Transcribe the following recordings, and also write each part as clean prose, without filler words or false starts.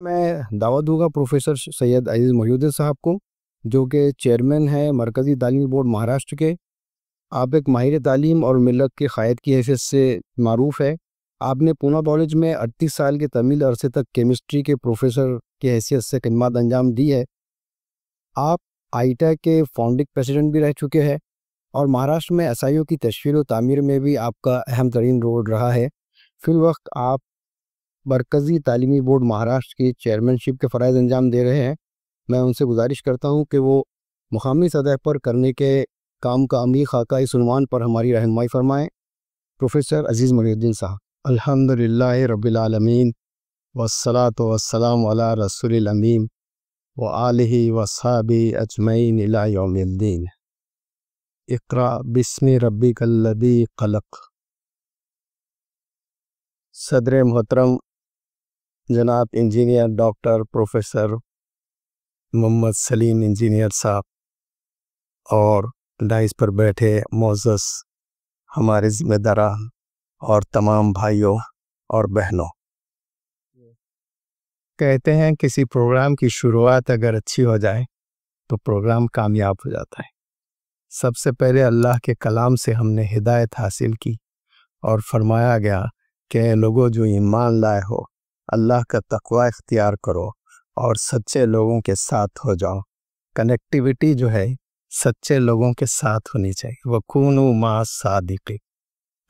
میں دعوت دوں گا پروفیسر سید عزیز محی الدین صاحب کو، جو کہ چیئرمین ہیں مرکزی تعلیمی بورڈ مہاراشٹر کے۔ آپ ایک ماہر تعلیم اور ملت کے قائد کی حیثیت سے معروف ہے۔ آپ نے پونا کالج میں 38 سال کے طویل عرصے تک کیمسٹری کے پروفیسر کی حیثیت سے خدمات انجام دی ہے۔ آپ آئیٹا کے فاؤنڈنگ پریزیڈنٹ بھی رہ چکے ہیں، اور مہاراشٹر میں ایسائیوں کی تشکیل و تعمیر میں بھی آپ کا اہم ترین رول رہا ہے۔ فی الوقت آپ مرکزی تعلیمی بورڈ مہاراشٹر کی چیئرمین شپ کے فرائض انجام دے رہے ہیں۔ میں ان سے گزارش کرتا ہوں کہ وہ مقامی سطح پر کرنے کے کام کا عملی خاکہ اس عنوان پر ہماری رہنمائی فرمائیں۔ پروفیسر عزیز محی الدین صاحب۔ الحمدللہ رب العالمین والصلاة والسلام علی رسول الامین وآلہ وصحبہ اجمعین الی یوم الدین۔ اقرأ بسم ربک الذی خلق۔ صدر محترم جناب انجینئر ڈاکٹر پروفیسر محمد سلیم انجینئر صاحب، اور ڈائز پر بیٹھے معزز ہمارے ذمہ داران اور تمام بھائیوں اور بہنوں، کہتے ہیں کسی پروگرام کی شروعات اگر اچھی ہو جائے تو پروگرام کامیاب ہو جاتا ہے۔ سب سے پہلے اللہ کے کلام سے ہم نے ہدایت حاصل کی، اور فرمایا گیا کہ لوگوں جو ایمان لائے ہو اللہ کا تقوی اختیار کرو اور سچے لوگوں کے ساتھ ہو جاؤ۔ کنیکٹیویٹی جو ہے سچے لوگوں کے ساتھ ہونی چاہیے، وَكُونُوا مَعَ الصَّادِقِينَ۔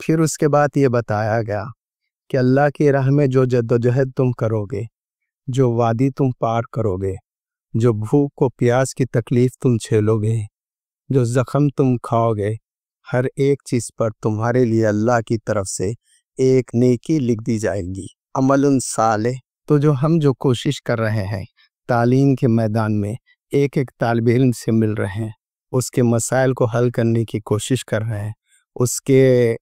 پھر اس کے بعد یہ بتایا گیا کہ اللہ کی راہ میں جو جدوجہد تم کرو گے، جو وادی تم پار کرو گے، جو بھوک و پیاس کی تکلیف تم جھیلو گے، جو زخم تم کھاؤ گے، ہر ایک چیز پر تمہارے لیے اللہ کی طرف سے ایک نیکی لکھ دی جائے گی، عمل صالح۔ تو جو کوشش کر رہے ہیں تعلیم کے میدان میں، ایک ایک طالب علم سے مل رہے ہیں، اس کے مسائل کو حل کرنے کی کوشش کر رہے ہیں، اس کے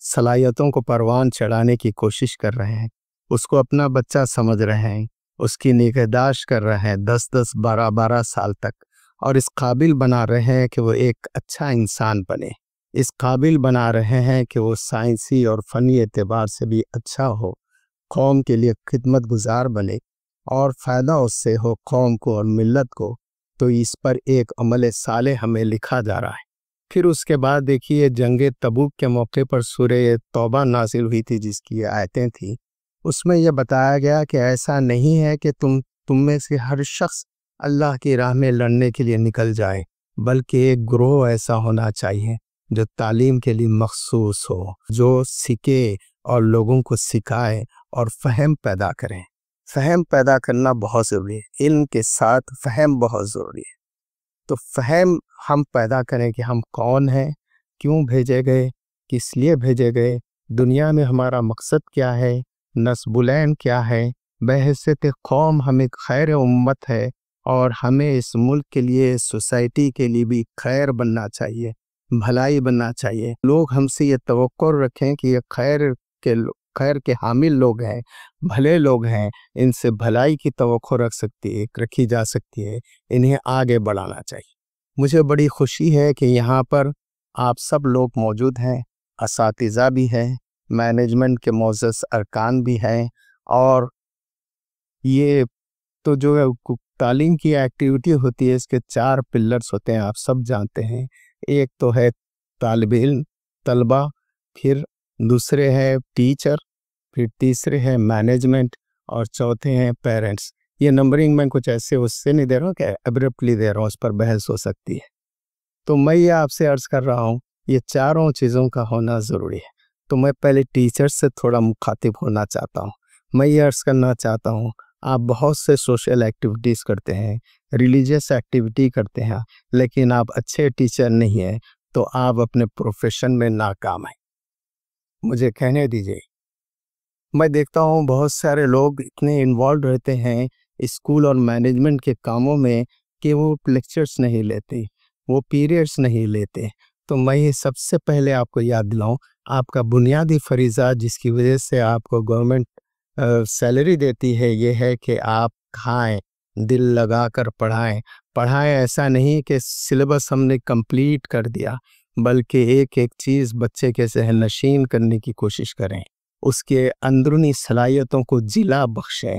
صلاحیتوں کو پروان چڑھانے کی کوشش کر رہے ہیں، اس کو اپنا بچہ سمجھ رہے ہیں، اس کی نگہداشت کر رہے ہیں 10 12 سال تک، اور اس قابل بنا رہے ہیں کہ وہ ایک اچھا انسان بنے، اس قابل بنا رہے ہیں کہ وہ سائنسی اور فنی اعتبار سے بھی اچھا ہو، قوم کے لیے خدمت گزار بنے اور فائدہ اس سے ہو قوم کو اور ملت کو۔ تو اس پر ایک عمل صالح ہمیں لکھا جا رہا ہے۔ پھر اس کے بعد دیکھیے جنگ تبوک کے موقع پر سورہ توبہ نازل ہوئی تھی، جس کی آیتیں تھیں، اس میں یہ بتایا گیا کہ ایسا نہیں ہے کہ تم میں سے ہر شخص اللہ کی راہ میں لڑنے کے لیے نکل جائے، بلکہ ایک گروہ ایسا ہونا چاہیے جو تعلیم کے لیے مخصوص ہو، جو سیکھے اور لوگوں کو سکھائے اور فہم پیدا کریں۔ فہم پیدا کرنا بہت ضروری ہے، علم کے ساتھ فہم بہت ضروری ہے۔ تو فہم ہم پیدا کریں کہ ہم کون ہیں، کیوں بھیجے گئے، کس لیے بھیجے گئے، دنیا میں ہمارا مقصد کیا ہے، نسب العین کیا ہے، بحیثیت قوم ہم ایک خیر امت ہے، اور ہمیں اس ملک کے لیے، سوسائٹی کے لیے بھی خیر بننا چاہیے، بھلائی بننا چاہیے۔ لوگ ہم سے یہ توقع رکھیں کہ یہ خیر کے حامل لوگ ہیں، بھلے لوگ ہیں، ان سے بھلائی کی توقع رکھی جا سکتی ہے، انہیں آگے بڑھانا چاہیے۔ مجھے بڑی خوشی ہے کہ یہاں پر آپ سب لوگ موجود ہیں، اساتذہ بھی ہیں، مینجمنٹ کے معزز ارکان بھی ہیں، اور یہ تو جو تعلیم کی ایکٹیویٹی ہوتی ہے اس کے 4 پلرز ہوتے ہیں، آپ سب جانتے ہیں۔ ایک تو ہے طالب علم، طلبہ، پھر دوسرے ہے ٹیچر، پھر تیسرے ہے مینجمنٹ، اور چوتھے ہیں پیرنٹس۔ یہ نمبرنگ میں کچھ ایسے اس سے نہیں دے رہا ہوں کہ ایبرپٹلی دے رہا ہوں، اس پر بحث ہو سکتی ہے۔ تو میں یہ آپ سے عرض کر رہا ہوں یہ چاروں چیزوں کا ہونا ضروری ہے۔ تو میں پہلے ٹیچر سے تھوڑا مخاطب ہونا چاہتا ہوں۔ میں یہ عرض کرنا چاہتا ہوں آپ بہت سے سوشل ایکٹیویٹیز کرتے ہیں، ریلیجیس ایکٹیویٹی کرتے ہیں، لیکن آپ اچھے ٹیچر نہیں ہیں تو آپ اپنے پروفیشن میں ناکام ہیں۔ مجھے کہنے دیجئے، میں دیکھتا ہوں بہت سارے لوگ اتنے انوالوڈ رہتے ہیں اسکول اور مینجمنٹ کے کاموں میں کہ وہ لیکچرز نہیں لیتے، وہ پیریڈز نہیں لیتے۔ تو میں یہ سب سے پہلے آپ کو یاد دلاؤں، آپ کا بنیادی فریضہ جس کی وجہ سے آپ کو گورنمنٹ سیلری دیتی ہے، یہ ہے کہ آپ کھائیں، دل لگا کر پڑھائیں۔ ایسا نہیں کہ سلیبس ہم نے کمپلیٹ کر دیا، بلکہ ایک ایک چیز بچے کے ذہن نشین کرنے کی کوشش کریں، اس کے اندرونی صلاحیتوں کو جلا بخشیں،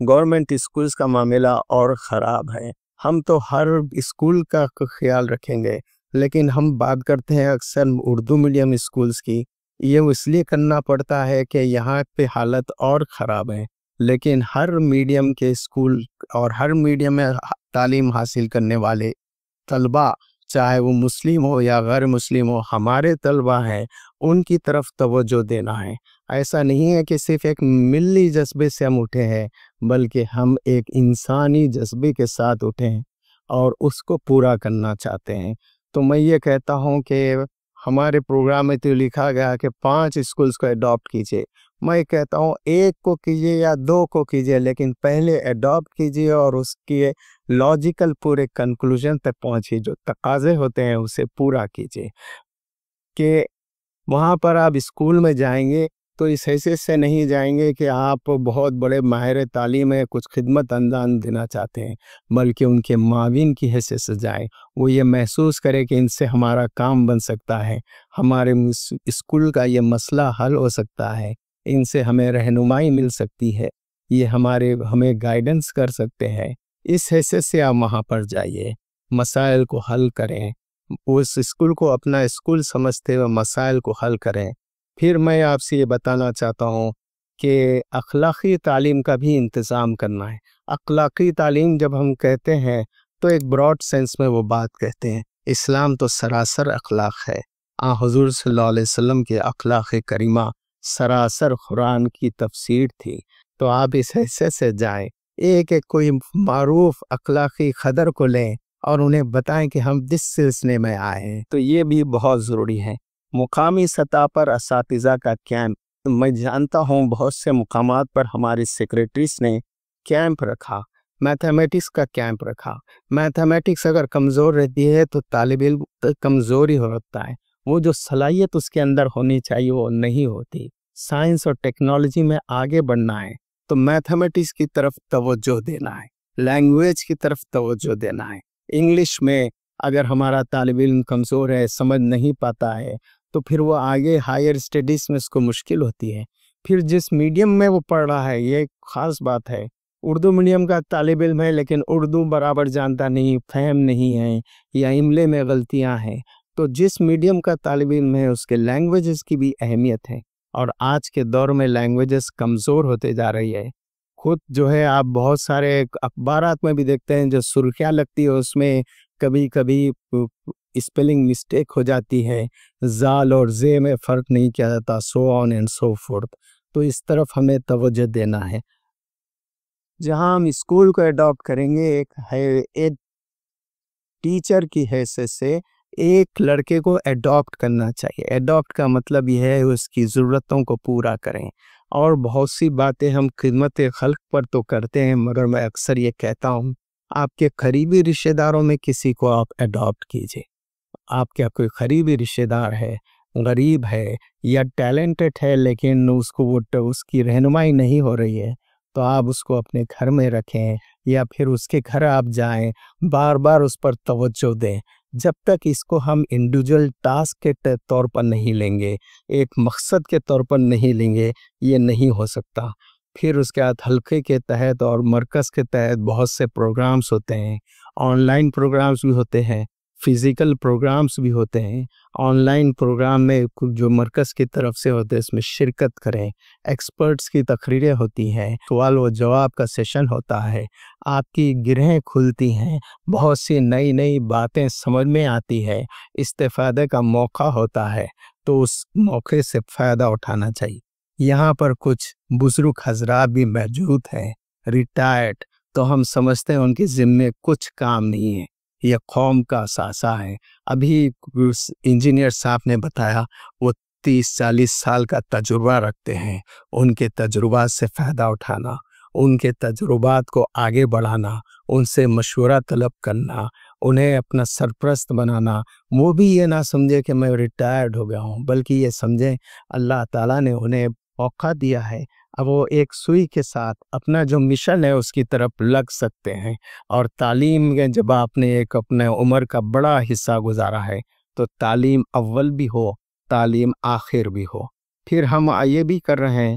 گورنمنٹ اسکولز کا معاملہ اور خراب ہے. ہم تو ہر اسکول کا خیال رکھیں گے، لیکن ہم بات کرتے ہیں اکثر اردو میڈیم اسکولز کی. یہ اس لیے کرنا پڑتا ہے کہ یہاں پہ حالت اور خراب ہے، لیکن ہر میڈیم کے اسکول اور ہر میڈیم میں تعلیم حاصل کرنے والے طلبہ، چاہے وہ مسلم ہو یا غیر مسلم ہو، ہمارے طلبہ ہیں، ان کی طرف توجہ دینا ہے. ایسا نہیں ہے کہ صرف ایک ملی جذبے سے ہم اٹھے ہیں، بلکہ ہم ایک انسانی جذبے کے ساتھ اٹھے ہیں اور اس کو پورا کرنا چاہتے ہیں. تو میں یہ کہتا ہوں کہ ہمارے پروگرام میں تو لکھا گیا کہ 5 اسکولز کو اڈاپٹ کیجیے. میں کہتا ہوں 1 کو کیجیے یا 2 کو کیجیے، لیکن پہلے اڈاپٹ کیجیے اور اس کی لاجیکل پورے کنکلوژن تک پہنچیے، جو تقاضے ہوتے ہیں اسے پورا کیجیے. کہ وہاں پر آپ اسکول میں جائیں گے تو اس حیثیت سے نہیں جائیں گے کہ آپ بہت بڑے ماہر تعلیم ہے، کچھ خدمت انجام دینا چاہتے ہیں، بلکہ ان کے معاون کی حیثیت سے جائیں. وہ یہ محسوس کرے کہ ان سے ہمارا کام بن سکتا ہے، ہمارے اسکول کا یہ مسئلہ حل ہو سکتا ہے، ان سے ہمیں رہنمائی مل سکتی ہے، یہ ہمیں گائیڈنس کر سکتے ہیں. اس حیثیت سے آپ وہاں پر جائیے، مسائل کو حل کریں، اس اسکول کو اپنا اسکول سمجھتے ہوئے مسائل کو حل کریں. پھر میں آپ سے یہ بتانا چاہتا ہوں کہ اخلاقی تعلیم کا بھی انتظام کرنا ہے. اخلاقی تعلیم جب ہم کہتے ہیں تو ایک براڈ سینس میں وہ بات کہتے ہیں. اسلام تو سراسر اخلاق ہے. حضور صلی اللہ علیہ وسلم کے اخلاق کریمہ سراسر قرآن کی تفسیر تھی. تو آپ اس حیثیت سے جائیں، ایک کوئی معروف اخلاقی قدر کو لیں اور انہیں بتائیں کہ ہم جس سلسلے میں آئے ہیں. تو یہ بھی بہت ضروری ہے. مقامی سطح پر اساتذہ کا کیمپ، میں جانتا ہوں بہت سے مقامات پر ہماری سیکریٹریز نے کیمپ رکھا، میتھمیٹکس کا کیمپ رکھا. میتھمیٹکس اگر کمزور رہتی ہے تو طالب علم کمزور ہی ہوتا ہے، وہ جو صلاحیت اس کے اندر ہونی چاہیے وہ نہیں ہوتی. سائنس اور ٹیکنالوجی میں آگے بڑھنا ہے تو میتھمیٹکس کی طرف توجہ دینا ہے، لینگویج کی طرف توجہ دینا ہے. انگلش میں اگر ہمارا طالب علم کمزور ہے، سمجھ نہیں پاتا ہے، تو پھر وہ آگے ہائر اسٹڈیز میں اس کو مشکل ہوتی ہے. پھر جس میڈیم میں وہ پڑھ رہا ہے، یہ خاص بات ہے. اردو میڈیم کا طالب علم ہے لیکن اردو برابر جانتا نہیں، فہم نہیں ہے، یا املے میں غلطیاں ہیں، تو جس میڈیم کا طالب علم ہے اس کے لینگویجز کی بھی اہمیت ہے. اور آج کے دور میں لینگویجز کمزور ہوتے جا رہی ہے. خود جو ہے آپ بہت سارے اخبارات میں بھی دیکھتے ہیں جو سرخیاں لگتی ہے، اس میں کبھی کبھی اسپیلنگ مسٹیک ہو جاتی ہے، زال اور زے میں فرق نہیں کیا جاتا، سو آن اینڈ سو فورتھ. تو اس طرف ہمیں توجہ دینا ہے. جہاں ہم اسکول کو اڈاپٹ کریں گے، ایک ٹیچر کی حیثیت سے ایک لڑکے کو اڈاپٹ کرنا چاہیے. اڈاپٹ کا مطلب یہ ہے اس کی ضرورتوں کو پورا کریں. اور بہت سی باتیں ہم خدمت خلق پر تو کرتے ہیں، مگر میں اکثر یہ کہتا ہوں آپ کے قریبی رشتہ داروں میں کسی کو آپ اڈاپٹ کیجئے. آپ کا کوئی قریبی رشتہ دار ہے، غریب ہے یا ٹیلنٹڈ ہے لیکن اس کی رہنمائی نہیں ہو رہی ہے، تو آپ اس کو اپنے گھر میں رکھیں یا پھر اس کے گھر آپ جائیں، بار بار اس پر توجہ دیں. جب تک اس کو ہم انڈیویجول ٹاسک کے طور پر نہیں لیں گے، ایک مقصد کے طور پر نہیں لیں گے، یہ نہیں ہو سکتا. پھر اس کے بعد حلقے کے تحت اور مرکز کے تحت بہت سے پروگرامز ہوتے ہیں، آن لائن پروگرامز بھی ہوتے ہیں، فزیکل پروگرامز بھی ہوتے ہیں. آن لائن پروگرام میں جو مرکز کی طرف سے ہوتے ہیں اس میں شرکت کریں. ایکسپرٹس کی تقریریں ہوتی ہیں، سوال و جواب کا سیشن ہوتا ہے، آپ کی گرہیں کھلتی ہیں، بہت سی نئی نئی باتیں سمجھ میں آتی ہے، استفادے کا موقع ہوتا ہے. تو اس موقع سے فائدہ اٹھانا چاہیے. یہاں پر کچھ بزرگ حضرات بھی موجود ہیں، ریٹائرڈ، تو ہم سمجھتے ہیں ان کے ذمے کچھ کام نہیں ہے، یہ قوم کا اثاثہ ہے. ابھی انجینئر صاحب نے بتایا وہ 30-40 سال کا تجربہ رکھتے ہیں. ان کے تجربات سے فائدہ اٹھانا، ان کے تجربات کو آگے بڑھانا، ان سے مشورہ طلب کرنا، انہیں اپنا سرپرست بنانا. وہ بھی یہ نہ سمجھے کہ میں ریٹائرڈ ہو گیا ہوں، بلکہ یہ سمجھیں اللہ تعالیٰ نے انہیں موقع دیا ہے، اب وہ ایک سوئی کے ساتھ اپنا جو مشن ہے اس کی طرف لگ سکتے ہیں. اور تعلیم میں جب آپ نے ایک اپنے عمر کا بڑا حصہ گزارا ہے تو تعلیم اول بھی ہو، تعلیم آخر بھی ہو. پھر ہم یہ بھی کر رہے ہیں